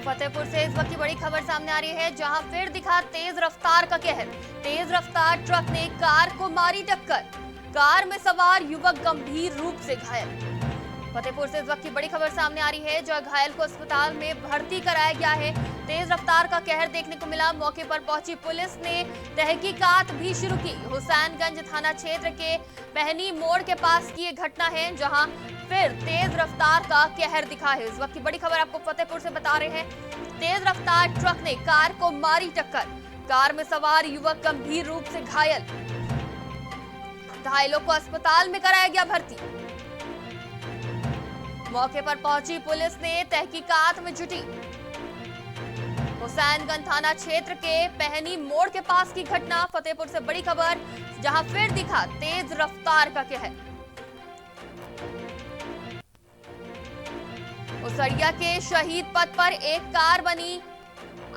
फतेहपुर से इस वक्त की बड़ी खबर सामने आ रही है, जहां फिर दिखा तेज रफ्तार का कहर। तेज रफ्तार ट्रक ने कार को मारी टक्कर। कार में सवार युवक गंभीर रूप से घायल। फतेहपुर से इस वक्त की बड़ी खबर सामने आ रही है, जहां घायल को अस्पताल में भर्ती कराया गया है। तेज रफ्तार का कहर देखने को मिला। मौके पर पहुंची पुलिस ने तहकीकात भी शुरू की। हुसैनगंज थाना क्षेत्र के पहनी मोड़ के पास की ये घटना है, जहां फिर तेज रफ्तार का कहर दिखा है। इस वक्त की बड़ी खबर आपको फतेहपुर से बता रहे हैं। तेज रफ्तार ट्रक ने कार को मारी टक्कर। कार में सवार युवक गंभीर रूप से घायल। घायलों को अस्पताल में कराया गया भर्ती। मौके पर पहुंची पुलिस ने तहकीकात में जुटी। हुसैनगंज थाना क्षेत्र के पहनी मोड़ के पास की घटना। फतेहपुर से बड़ी खबर, जहां फिर दिखा तेज रफ्तार का कहर। उसरिया के शहीद पथ पर एक कार बनी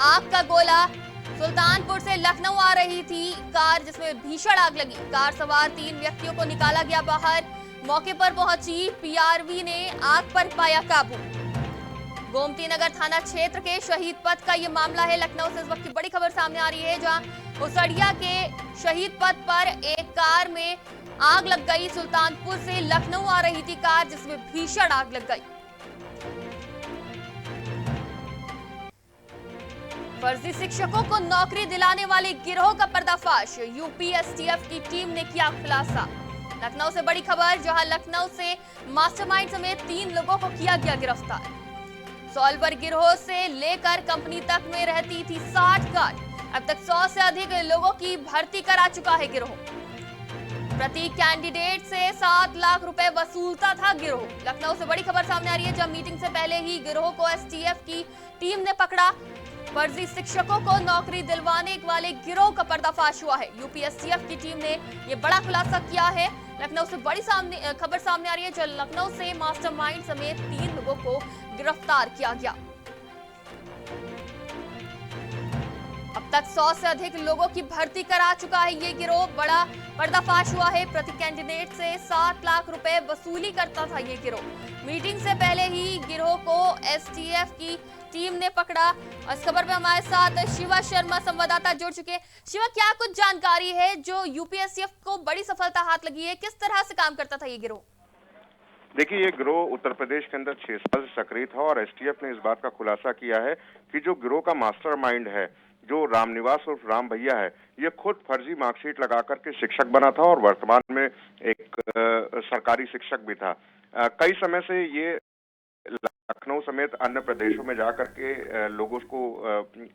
आग का गोला। सुल्तानपुर से लखनऊ आ रही थी कार, जिसमें भीषण आग लगी। कार सवार 3 व्यक्तियों को निकाला गया बाहर। मौके पर पहुंची पीआरवी ने आग पर पाया काबू। गोमती नगर थाना क्षेत्र के शहीद पथ का यह मामला है। लखनऊ से इस वक्त की बड़ी खबर सामने आ रही है, जहां उसरिया के शहीद पथ पर एक कार में आग लग गई। सुल्तानपुर से लखनऊ आ रही थी कार, जिसमें भीषण आग लग गई। फर्जी शिक्षकों को नौकरी दिलाने वाले गिरोह का पर्दाफाश। यूपी एसटीएफ की टीम ने किया खुलासा। लखनऊ से बड़ी खबर, जहां लखनऊ से मास्टरमाइंड समेत 3 लोगों को किया गया गिरफ्तार। सॉल्वर गिरोह से लेकर कंपनी तक में रहती थी 60 गार्ड। अब तक 100 से अधिक लोगों की भर्ती करा चुका है गिरोह। प्रति कैंडिडेट से 7 लाख रुपए वसूलता था गिरोह। लखनऊ से बड़ी खबर सामने आ रही है, जब मीटिंग से पहले ही गिरोह को एसटीएफ की टीम ने पकड़ा। फर्जी शिक्षकों को नौकरी दिलवाने वाले गिरोह का पर्दाफाश हुआ है। यूपी एसटीएफ की टीम ने यह बड़ा खुलासा किया है। लखनऊ से बड़ी खबर सामने आ रही है, जो लखनऊ से मास्टरमाइंड समेत 3 लोगों को गिरफ्तार किया गया। अब तक 100 से अधिक लोगों की भर्ती करा चुका है ये गिरोह। बड़ा पर्दाफाश हुआ है। प्रति कैंडिडेट से 7 लाख रुपए वसूली करता था ये गिरोह। मीटिंग से पहले ही गिरोह को एसटीएफ की टीम ने पकड़ा। इस खबर में हमारे साथ शिवा शर्मा संवाददाता जुड़ चुके हैं। शिवा, क्या कुछ जानकारी है जो यूपीएससीएफ को बड़ी सफलता हाथ लगी है? किस तरह से काम करता था ये गिरोह? देखिए, ये गिरोह उत्तर प्रदेश के अंदर 6 साल से सक्रिय था और एसटीएफ ने इस बात का खुलासा किया है कि जो गिरोह का मास्टरमाइंड है, जो रामनिवास उर्फ राम भैया है, ये खुद फर्जी मार्कशीट लगा करके शिक्षक बना था और वर्तमान में एक सरकारी शिक्षक भी था। कई समय से ये लखनऊ समेत अन्य प्रदेशों में जाकर के लोगों को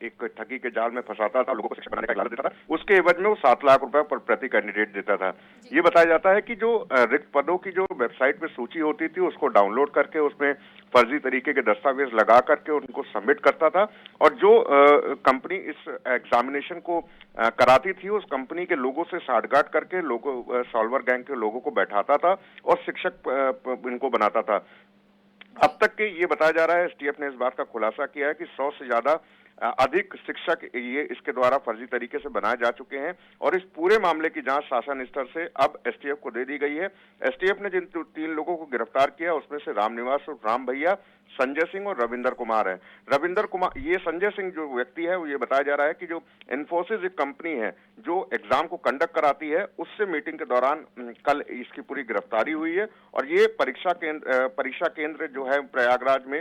एक ठगी के जाल में फंसाता था, लोगों को शिक्षक बनाने का लालच देता था। उसके एवज में वो 7 लाख रुपए पर प्रति कैंडिडेट देता था। ये बताया जाता है कि जो रिक्त पदों की जो वेबसाइट पे सूची होती थी, उसको डाउनलोड करके उसमें फर्जी तरीके के दस्तावेज लगा करके उनको सबमिट करता था और जो कंपनी इस एग्जामिनेशन को कराती थी, उस कंपनी के लोगों से साठगांठ करके लोगों सॉल्वर गैंग के लोगों को बैठाता था और शिक्षक इनको बनाता था। अब तक के ये बताया जा रहा है, एसटीएफ ने इस बात का खुलासा किया है कि 100 से ज्यादा अधिक शिक्षक ये इसके द्वारा फर्जी तरीके से बनाए जा चुके हैं और इस पूरे मामले की जांच शासन स्तर से अब एसटीएफ को दे दी गई है। एसटीएफ ने जिन 3 लोगों को गिरफ्तार किया, उसमें से रामनिवास और राम भैया, संजय सिंह और रविंदर कुमार है। रविंदर कुमार, ये संजय सिंह जो व्यक्ति है, वो ये बताया जा रहा है कि जो इन्फोसिस एक कंपनी है जो एग्जाम को कंडक्ट कराती है, उससे मीटिंग के दौरान कल इसकी पूरी गिरफ्तारी हुई है और ये परीक्षा केंद्र जो है प्रयागराज में,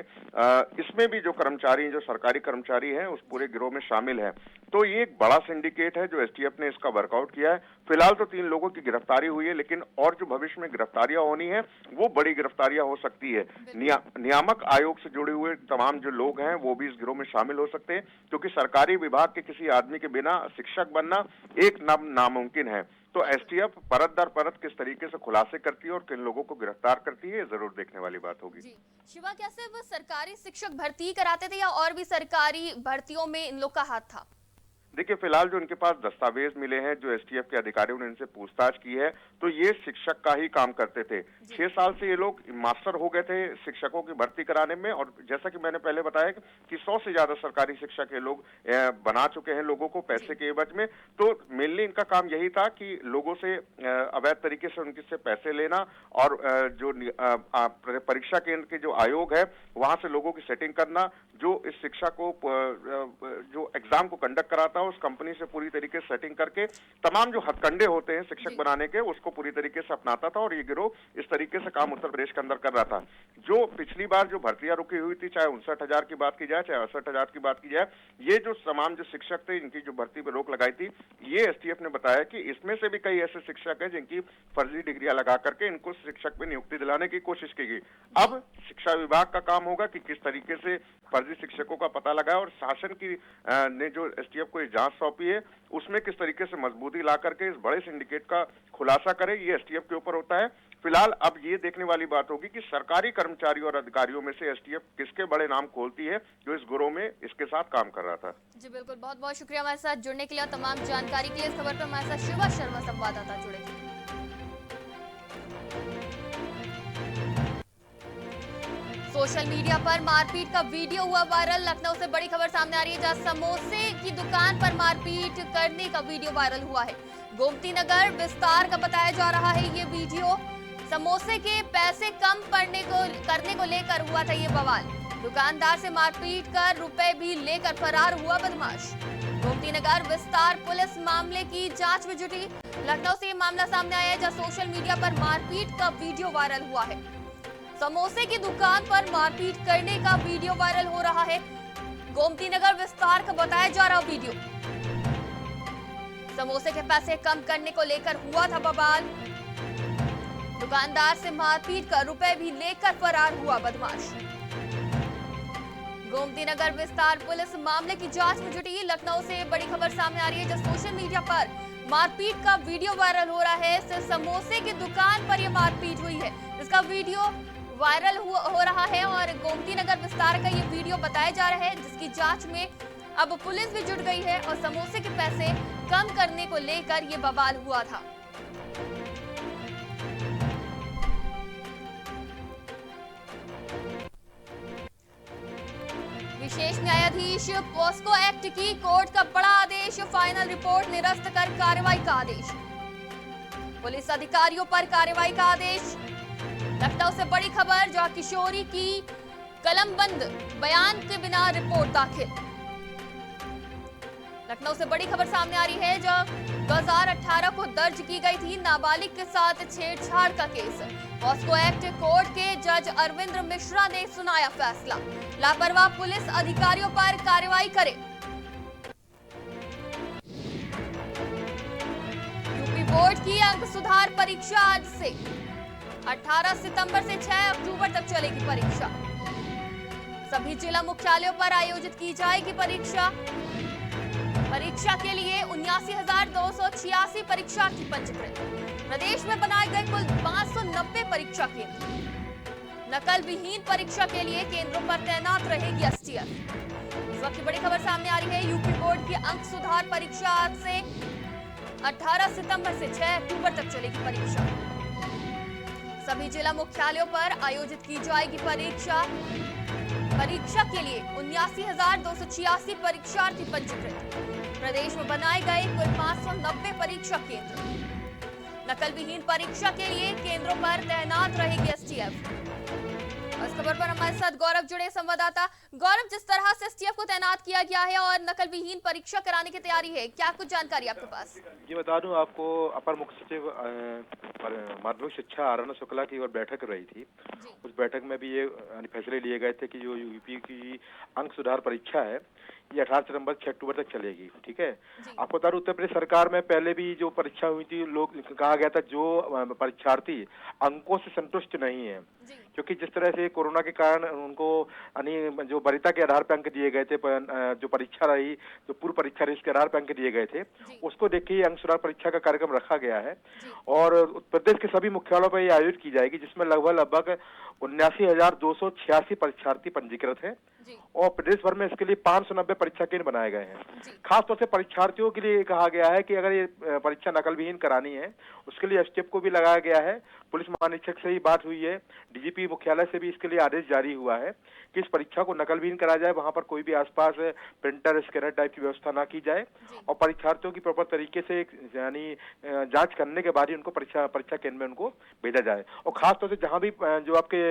इसमें भी जो कर्मचारी, जो सरकारी कर्मचारी हैं, उस पूरे गिरोह में शामिल है। तो ये एक बड़ा सिंडिकेट है जो एसटीएफ ने इसका वर्कआउट किया है। फिलहाल तो 3 लोगों की गिरफ्तारी हुई है, लेकिन और जो भविष्य में गिरफ्तारियां होनी है, वो बड़ी गिरफ्तारियां हो सकती है। नियामक आयोग से जुड़े हुए तमाम जो लोग हैं, वो भी इस गिरोह में शामिल हो सकते हैं, क्योंकि सरकारी विभाग के किसी आदमी के बिना शिक्षक बनना एक नामुमकिन है। तो एसटीएफ परत दर परत किस तरीके से खुलासे करती है और किन लोगों को गिरफ्तार करती है, जरूर देखने वाली बात होगी। जी शिवा, क्या सिर्फ सरकारी शिक्षक भर्ती कराते थे या और भी सरकारी भर्तियों में इन लोग का हाथ था? देखिए फिलहाल जो इनके पास दस्तावेज मिले हैं, जो एसटीएफ के अधिकारियों ने इनसे पूछताछ की है, तो ये शिक्षक का ही काम करते थे। 6 साल से ये लोग मास्टर हो गए थे शिक्षकों की भर्ती कराने में, और जैसा कि मैंने पहले बताया कि 100 से ज्यादा सरकारी शिक्षक ये लोग बना चुके हैं लोगों को पैसे के एवज में। तो मेनली इनका काम यही था कि लोगों से अवैध तरीके से उनके से पैसे लेना, और जो परीक्षा केंद्र के जो आयोग है वहां से लोगों की सेटिंग करना, जो इस शिक्षा को जो एग्जाम को कंडक्ट कराता है उस कंपनी से पूरी तरीके से सेटिंग करके तमाम जो हथकंडे होते हैं शिक्षक बनाने के, उसको पूरी तरीके से अपनाता था। और ये गिरोह इस तरीके से काम उत्तर प्रदेश के अंदर कर रहा था। जो पिछली बार जो भर्तियां रुकी हुई थी, चाहे 59,000 की बात की जाए, चाहे 68,000 की बात की जाए, ये जो तमाम जो शिक्षक थे इनकी जो भर्ती पर रोक लगाई थी, ये एसटीएफ ने बताया कि इसमें से भी कई ऐसे शिक्षक हैं जिनकी फर्जी डिग्रियां लगा करके इनको शिक्षक में नियुक्ति दिलाने की कोशिश की गई। अब शिक्षा विभाग का काम होगा कि किस तरीके से फर्जी शिक्षकों का पता लगाए, और शासन की ने जो एसटीएफ को जांच सौंपी है उसमें किस तरीके से मजबूती ला करके इस बड़े सिंडिकेट का खुलासा करे, ये एसटीएफ के ऊपर होता है। फिलहाल अब ये देखने वाली बात होगी कि सरकारी कर्मचारियों और अधिकारियों में से एसटीएफ किसके बड़े नाम खोलती है जो इस गिरोह में इसके साथ काम कर रहा था। जी बिल्कुल, बहुत बहुत शुक्रिया हमारे साथ जुड़ने के लिए, तमाम जानकारी के लिए। इस खबर पर हमारे साथ शिवा शर्मा संवाददाता जुड़े थे। सोशल मीडिया पर मारपीट का वीडियो हुआ वायरल। लखनऊ से बड़ी खबर सामने आ रही है, जहां समोसे की दुकान पर मारपीट करने का वीडियो वायरल हुआ है। गोमती नगर विस्तार का बताया जा रहा है ये वीडियो। समोसे के पैसे कम करने को लेकर हुआ था ये बवाल। दुकानदार से मारपीट कर रुपए भी लेकर फरार हुआ बदमाश। गोमती नगर विस्तार पुलिस मामले की जांच में जुटी। लखनऊ से ये मामला सामने आया है, जहां सोशल मीडिया पर मारपीट का वीडियो वायरल हुआ है। समोसे की दुकान पर मारपीट करने का वीडियो वायरल हो रहा है। गोमती नगर विस्तार का बताया जा रहा वीडियो। समोसे के पैसे कम करने को लेकर हुआ था बवाल। दुकानदार से मारपीट कर रुपए भी लेकर फरार हुआ बदमाश। गोमती नगर विस्तार पुलिस मामले की जांच में जुटी। लखनऊ से बड़ी खबर सामने आ रही है, जब सोशल मीडिया पर मारपीट का वीडियो वायरल हो रहा है। सिर्फ समोसे की दुकान पर यह मारपीट हुई है, इसका वीडियो वायरल हो रहा है, और गोमती नगर विस्तार का ये वीडियो बताया जा रहा है, जिसकी जांच में अब पुलिस भी जुट गई है, और समोसे के पैसे कम करने को लेकर ये बवाल हुआ था। विशेष न्यायाधीश पॉस्को एक्ट की कोर्ट का बड़ा आदेश। फाइनल रिपोर्ट निरस्त कर कार्रवाई का आदेश। पुलिस अधिकारियों पर कार्रवाई का आदेश। लखनऊ से बड़ी खबर, जहां किशोरी की कलमबंद बयान के बिना रिपोर्ट दाखिल। लखनऊ से बड़ी खबर सामने आ रही है, जहां 2018 को दर्ज की गई थी नाबालिग के साथ छेड़छाड़ का केस। पॉस्को एक्ट कोर्ट के जज अरविंद मिश्रा ने सुनाया फैसला। लापरवाह पुलिस अधिकारियों पर कार्रवाई करे। यूपी बोर्ड की अंक सुधार परीक्षा आज से 18 सितंबर से 6 अक्टूबर तक चलेगी परीक्षा। सभी जिला मुख्यालयों पर आयोजित की जाएगी परीक्षा। परीक्षा के लिए 79,286 परीक्षार्थी पंजीकृत। प्रदेश में बनाए गए कुल 590 परीक्षा केंद्र। नकल विहीन परीक्षा के लिए केंद्रों पर तैनात रहेगी एसटीएफ। इस वक्त की बड़ी खबर सामने आ रही है, यूपी बोर्ड की अंक सुधार परीक्षा आज से 18 सितंबर से 6 अक्टूबर तक चलेगी परीक्षा। सभी जिला मुख्यालयों पर आयोजित की जाएगी परीक्षा। परीक्षा के लिए 79,286 परीक्षार्थी पंजीकृत। प्रदेश में बनाए गए कुल 590 परीक्षा केंद्र। नकल विहीन परीक्षा के लिए केंद्रों पर तैनात रहेगी एसटीएफ। इस खबर पर हमारे साथ गौरव जुड़े, संवाददाता। गौरव, जिस तरह से एसटीएफ को तैनात किया गया है और नकल विहीन परीक्षा कराने की तैयारी है, क्या कुछ जानकारी आपके पास? ये बता दूं आपको, अपर मुख्य सचिव माध्यमिक शिक्षा आर एन शुक्ला की और बैठक रही थी। उस बैठक में भी ये फैसले लिए गए थे कि जो यूपी की अंक सुधार परीक्षा है ये 18 सितंबर 6 अक्टूबर तक चलेगी। ठीक है, आपको बता दूं उत्तर प्रदेश सरकार में पहले भी जो परीक्षा हुई थी, लोग कहा गया था जो परीक्षार्थी अंकों से संतुष्ट नहीं है, क्योंकि जिस तरह से कोरोना के कारण उनको जो वरीयता के आधार पर अंक दिए गए थे जो परीक्षा रही, जो पूर्व परीक्षा रही, इसके आधार पर अंक दिए गए थे, उसको देख के अंक सुधार परीक्षा का कार्यक्रम रखा गया है और उत्तर प्रदेश के सभी मुख्यालयों पर यह आयोजित की जाएगी, जिसमें लगभग 79,286 परीक्षार्थी पंजीकृत हैं और प्रदेश भर में इसके लिए 590 परीक्षा केंद्र बनाए गए हैं। खासतौर से परीक्षार्थियों के लिए कहा गया है कि अगर ये परीक्षा नकल विहीन करानी है, उसके लिए एसटीएफ को भी लगाया गया है। पुलिस महानिरीक्षक से ही बात हुई है, डीजीपी मुख्यालय से भी इसके लिए आदेश जारी हुआ है कि इस परीक्षा को नकल विहीन करा जाए, वहां पर कोई भी आसपास प्रिंटर स्कैनर टाइप की व्यवस्था ना की जाए और परीक्षार्थियों की प्रॉपर तरीके से यानी जांच करने के बाद ही उनको परीक्षा केंद्र में उनको भेजा जाए। और खासतौर से जहां भी जो आपके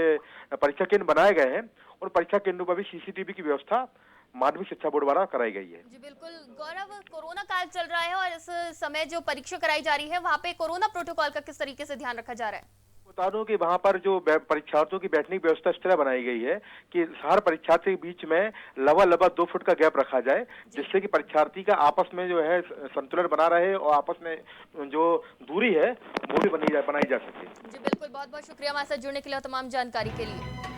परीक्षा केंद्र बनाए गए हैं और परीक्षा केंद्रों पर भी सीसीटीवी की व्यवस्था माध्यमिक शिक्षा बोर्ड द्वारा कराई गई है। जी बिल्कुल गौरव, कोरोना काल चल रहा है और इस समय जो परीक्षा कराई जा रही है वहाँ पे कोरोना प्रोटोकॉल का किस तरीके से ध्यान रखा जा रहा है? बता दूं कि वहां पर जो परीक्षार्थियों की बैठने की व्यवस्था इस तरह बनाई गई है कि हर परीक्षार्थी के बीच में लगभग 2 फुट का गैप रखा जाए, जिससे कि परीक्षार्थी का आपस में जो है संतुलन बना रहे और आपस में जो दूरी है वो भी बनाई जा सके। जी बिल्कुल, बहुत बहुत शुक्रिया हमारे साथ जुड़ने के लिए और तमाम जानकारी के लिए।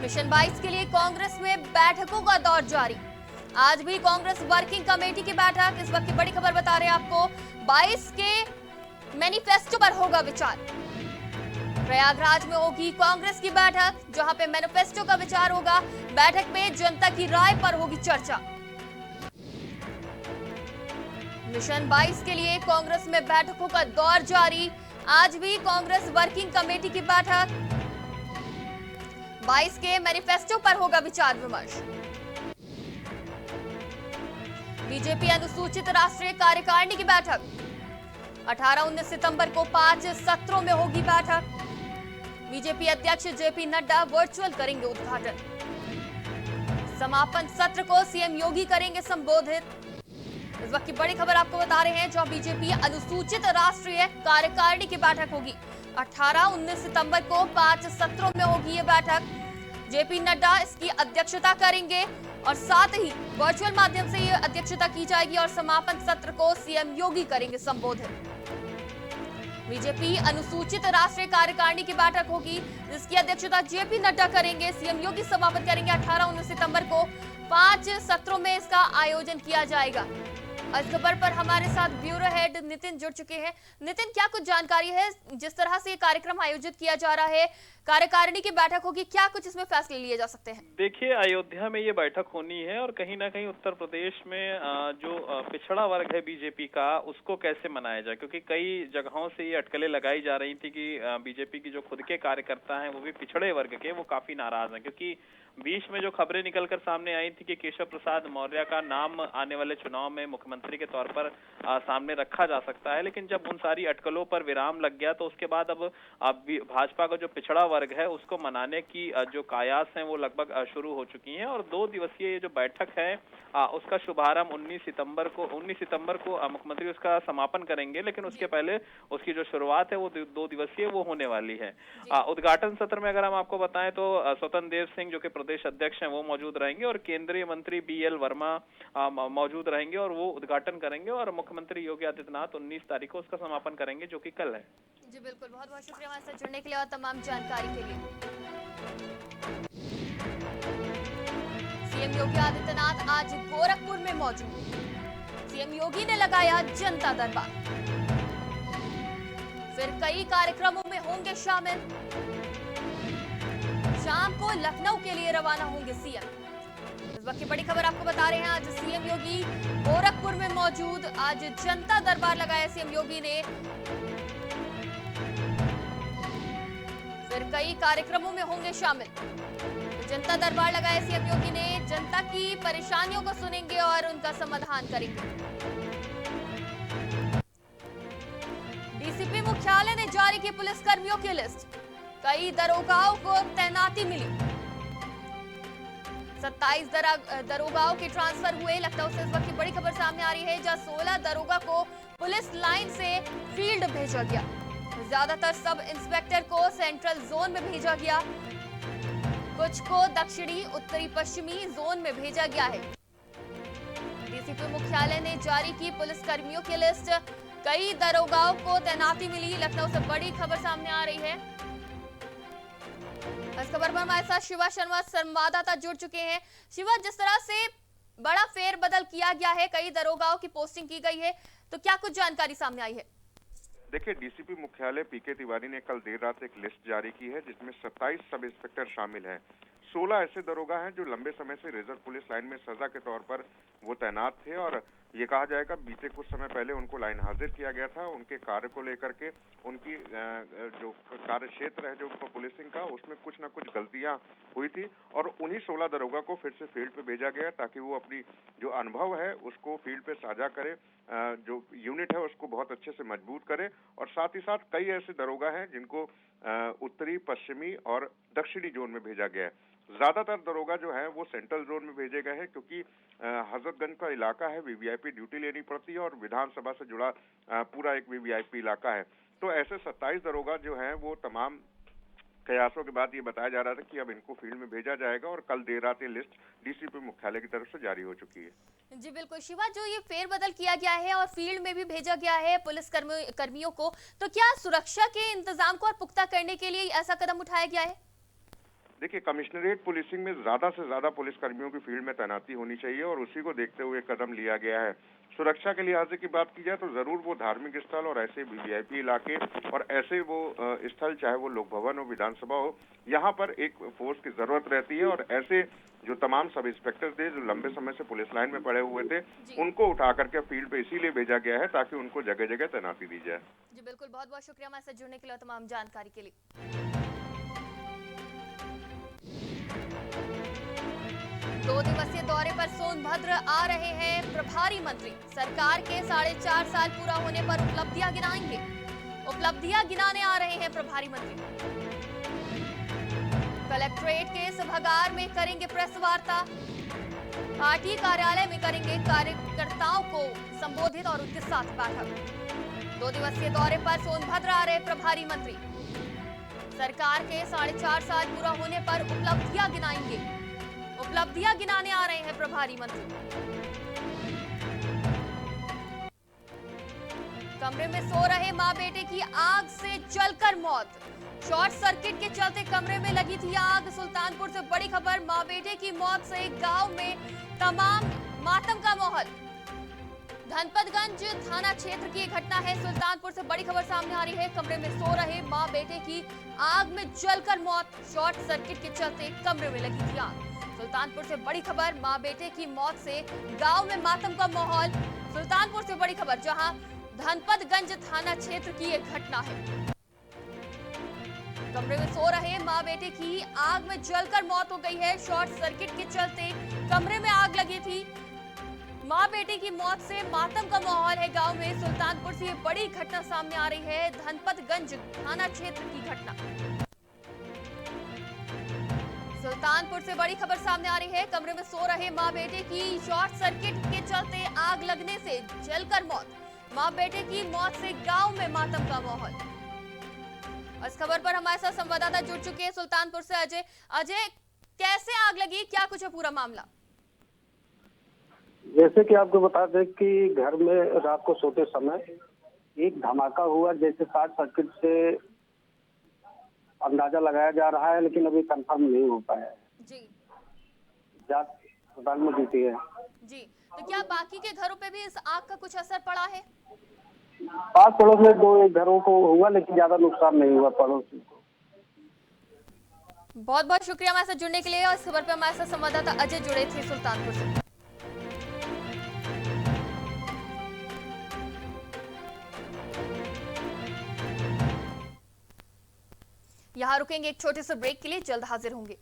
मिशन 22 के लिए कांग्रेस में बैठकों का दौर जारी। आज भी कांग्रेस वर्किंग कमेटी की बैठक। इस वक्त की बड़ी खबर बता रहे हैं आपको, 22 के मैनिफेस्टो पर होगा विचार। प्रयागराज में होगी कांग्रेस की बैठक, जहां पे मैनिफेस्टो का विचार होगा। बैठक में जनता की राय पर होगी चर्चा। मिशन 22 के लिए कांग्रेस में बैठकों का दौर जारी। आज भी कांग्रेस वर्किंग कमेटी की बैठक, 22 के मैनिफेस्टो पर होगा विचार विमर्श। बीजेपी अनुसूचित राष्ट्रीय कार्यकारिणी की बैठक 18-19 सितंबर को 5 सत्रों में होगी बैठक। बीजेपी अध्यक्ष जेपी नड्डा वर्चुअल करेंगे उद्घाटन। समापन सत्र को सीएम योगी करेंगे संबोधित। इस वक्त की बड़ी खबर आपको बता रहे हैं, जहां बीजेपी अनुसूचित राष्ट्रीय कार्यकारिणी की बैठक होगी 18-19 सितंबर को 5 सत्रों में होगी ये बैठक। जेपी नड्डा इसकी अध्यक्षता करेंगे और साथ ही वर्चुअल माध्यम से ये अध्यक्षता की जाएगी और समापन सत्र को सीएम योगी करेंगे संबोधित। बीजेपी अनुसूचित राष्ट्रीय कार्यकारिणी की बैठक होगी, जिसकी अध्यक्षता जेपी नड्डा करेंगे। सीएम योगी समापन करेंगे। 18-19 सितंबर को 5 सत्रों में इसका आयोजन किया जाएगा। इस खबर पर हमारे साथ ब्यूरो हेड नितिन जुड़ चुके हैं। नितिन, क्या कुछ जानकारी है जिस तरह से ये कार्यक्रम आयोजित किया जा रहा है, कार्यकारिणी की बैठक होगी, क्या कुछ इसमें फैसले लिए जा सकते हैं? देखिए, अयोध्या में ये बैठक होनी है और कहीं ना कहीं उत्तर प्रदेश में जो पिछड़ा वर्ग है बीजेपी का, उसको कैसे मनाया जाए, क्योंकि कई जगहों से ये अटकलें लगाई जा रही थी कि बीजेपी की जो खुद के कार्यकर्ता हैं वो भी पिछड़े वर्ग के, वो काफी नाराज हैं। क्योंकि बीच में जो खबरें निकलकर सामने आई थी कि केशव प्रसाद मौर्य का नाम आने वाले चुनाव में मुख्यमंत्री के तौर पर सामने रखा जा सकता है, लेकिन जब उन सारी अटकलों पर विराम लग गया तो उसके बाद अब भाजपा का जो पिछड़ा वर्ग है उसको मनाने की जो कयास हैं वो लगभग शुरू हो चुकी हैं। और 2 दिवसीय ये जो बैठक है उसका शुभारंभ 19 सितंबर को मुख्यमंत्री उसका समापन करेंगे, लेकिन उसके पहले उसकी जो शुरुआत है वो 2 दिवसीय वो होने वाली है। उद्घाटन सत्र में अगर हम आपको बताएं तो स्वतंत्र देव सिंह जो कि प्रदेश अध्यक्ष हैं वो मौजूद रहेंगे और केंद्रीय मंत्री BL वर्मा मौजूद रहेंगे और वो उद्घाटन करेंगे और मुख्यमंत्री योगी आदित्यनाथ 19 तारीख को उसका समापन करेंगे, जो कि कल है। जी बिल्कुल, बहुत बहुत शुक्रिया हमारे साथ जुड़ने के लिए और तमाम जानकारी के लिए। सीएम योगी आदित्यनाथ आज गोरखपुर में मौजूद। सीएम योगी ने लगाया जनता दरबार। फिर कई कार्यक्रमों में होंगे शामिल। शाम को लखनऊ के लिए रवाना होंगे सीएम। इस वक्त की बड़ी खबर आपको बता रहे हैं, आज सीएम योगी गोरखपुर में मौजूद। आज जनता दरबार लगाया सीएम योगी ने। फिर कई कार्यक्रमों में होंगे शामिल। जनता दरबार लगाया सीएम योगी ने, जनता की परेशानियों को सुनेंगे और उनका समाधान करेंगे। डीसीपी मुख्यालय ने जारी की पुलिस कर्मियों की लिस्ट। कई दरोगाओं को तैनाती मिली। 27 दरोगाओं के ट्रांसफर हुए। लखनऊ से इस वक्त की बड़ी खबर सामने आ रही है, जहां 16 दरोगा को पुलिस लाइन से फील्ड भेजा गया। ज्यादातर सब इंस्पेक्टर को सेंट्रल जोन में भेजा गया, कुछ को दक्षिणी उत्तरी पश्चिमी जोन में भेजा गया है। डीसीपी मुख्यालय ने जारी की पुलिस कर्मियों की लिस्ट। कई दरोगाओं को तैनाती मिली। लखनऊ से बड़ी खबर सामने आ रही है। इस खबर पर हमारे साथ शिवा शर्मा संवाददाता जुड़ चुके हैं। शिवा, जिस तरह से बड़ा फेरबदल किया गया है, कई दरोगाओं की पोस्टिंग की गई है, तो क्या कुछ जानकारी सामने आई है? देखिए, डीसीपी मुख्यालय पीके तिवारी ने कल देर रात एक लिस्ट जारी की है जिसमें 27 सब इंस्पेक्टर शामिल हैं। 16 ऐसे दरोगा हैं जो लंबे समय से रिजर्व पुलिस लाइन में सजा के तौर पर वो तैनात थे और ये कहा जाएगा बीते कुछ समय पहले उनको लाइन हाजिर किया गया था। उनके कार्य को लेकर के उनकी जो कार्य क्षेत्र है जो पुलिसिंग का, उसमें कुछ ना कुछ गलतियां हुई थी और उन्हीं 16 दरोगा को फिर से फील्ड पे भेजा गया ताकि वो अपनी जो अनुभव है उसको फील्ड पे साझा करे, जो यूनिट है उसको बहुत अच्छे से मजबूत करे। और साथ ही साथ कई ऐसे दरोगा हैं जिनको उत्तरी, पश्चिमी और दक्षिणी जोन में भेजा गया है। ज्यादातर दरोगा जो है वो सेंट्रल जोन में भेजे गए हैं क्योंकि हजरतगंज का इलाका है, वीवीआईपी ड्यूटी लेनी पड़ती है और विधानसभा से जुड़ा पूरा एक वीवीआईपी इलाका है। तो ऐसे 27 दरोगा जो हैं वो तमाम कयासों के बाद ये बताया जा रहा था कि अब इनको फील्ड में भेजा जाएगा और कल देर रात ये लिस्ट डीसीपी मुख्यालय की तरफ से जारी हो चुकी है। जी बिल्कुल शिवा, जो ये फेरबदल किया गया है और फील्ड में भी भेजा गया है पुलिस कर्मियों को, तो क्या सुरक्षा के इंतजाम को और पुख्ता करने के लिए ऐसा कदम उठाया गया है? देखिए, कमिश्नरेट पुलिसिंग में ज्यादा से ज्यादा पुलिस कर्मियों की फील्ड में तैनाती होनी चाहिए और उसी को देखते हुए कदम लिया गया है। सुरक्षा के लिहाज की बात की जाए तो जरूर वो धार्मिक स्थल और ऐसे वीवीआईपी इलाके और ऐसे वो स्थल, चाहे वो लोक भवन हो, विधानसभा हो, यहाँ पर एक फोर्स की जरूरत रहती है। और ऐसे जो तमाम सब इंस्पेक्टर थे जो लंबे समय से पुलिस लाइन में पड़े हुए थे, उनको उठा करके फील्ड पे इसीलिए भेजा गया है ताकि उनको जगह जगह तैनाती दी जाए। जी बिल्कुल, बहुत बहुत शुक्रिया हमारे साथ जुड़ने के लिए, तमाम जानकारी के लिए। 2 दिवसीय दौरे पर सोनभद्र आ रहे हैं प्रभारी मंत्री। सरकार के 4.5 साल पूरा होने पर उपलब्धियां गिनाएंगे। उपलब्धियां गिनाने आ रहे हैं प्रभारी मंत्री। कलेक्ट्रेट के सभागार में करेंगे प्रेस वार्ता। पार्टी कार्यालय में करेंगे कार्यकर्ताओं को संबोधित और उनके साथ बैठक। 2 दिवसीय दौरे पर सोनभद्र आ रहे प्रभारी मंत्री। सरकार के 4.5 साल पूरा होने पर उपलब्धियां गिनाएंगे। उपलब्धियां गिनाने आ रहे हैं प्रभारी मंत्री। कमरे में सो रहे मां बेटे की आग से जलकर मौत। शॉर्ट सर्किट के चलते कमरे में लगी थी आग। सुल्तानपुर से बड़ी खबर, मां बेटे की मौत से गांव में तमाम मातम का माहौल। धनपतगंज थाना क्षेत्र की घटना है। सुल्तानपुर से बड़ी खबर सामने आ रही है। कमरे में सो रहे मां बेटे की आग में जलकर मौत। शॉर्ट सर्किट के चलते कमरे में लगी थी आग। सुल्तानपुर से बड़ी खबर, मां बेटे की मौत से गांव में मातम का माहौल। सुल्तानपुर से बड़ी खबर, जहां धनपतगंज थाना क्षेत्र की एक घटना है। कमरे में सो रहे मां बेटे की आग में जलकर मौत हो गई है। शॉर्ट सर्किट के चलते कमरे में आग लगी थी। मां बेटे की मौत से मातम का माहौल है गांव में। सुल्तानपुर से ये बड़ी घटना सामने आ रही है। धनपतगंज थाना क्षेत्र की घटना। सुल्तानपुर से बड़ी खबर सामने आ रही है। कमरे में सो रहे मां बेटे की शॉर्ट सर्किट के चलते आग लगने से जलकर मौत। मां बेटे की मौत से गांव में मातम का माहौल। इस खबर पर हमारे साथ संवाददाता जुड़ चुके हैं सुल्तानपुर से अजय। अजय, कैसे आग लगी, क्या कुछ है पूरा मामला? जैसे कि आपको बता दें कि घर में रात को सोते समय एक धमाका हुआ, जैसे शॉर्ट सर्किट से अंदाजा लगाया जा रहा है, लेकिन अभी कंफर्म नहीं हो पाया है। जी, जांच अस्पताल में जुटी है। जी, तो क्या बाकी के घरों पे भी इस आग का कुछ असर पड़ा है? पास पड़ोस में 2 घरों को हुआ, लेकिन ज्यादा नुकसान नहीं हुआ पड़ोसी को। बहुत बहुत शुक्रिया हमारे साथ जुड़ने के लिए। और इस खबर पे हमारे साथ संवाददाता अजय जुड़े थे सुल्तानपुर से। यहाँ रुकेंगे एक छोटे से ब्रेक के लिए, जल्द हाजिर होंगे।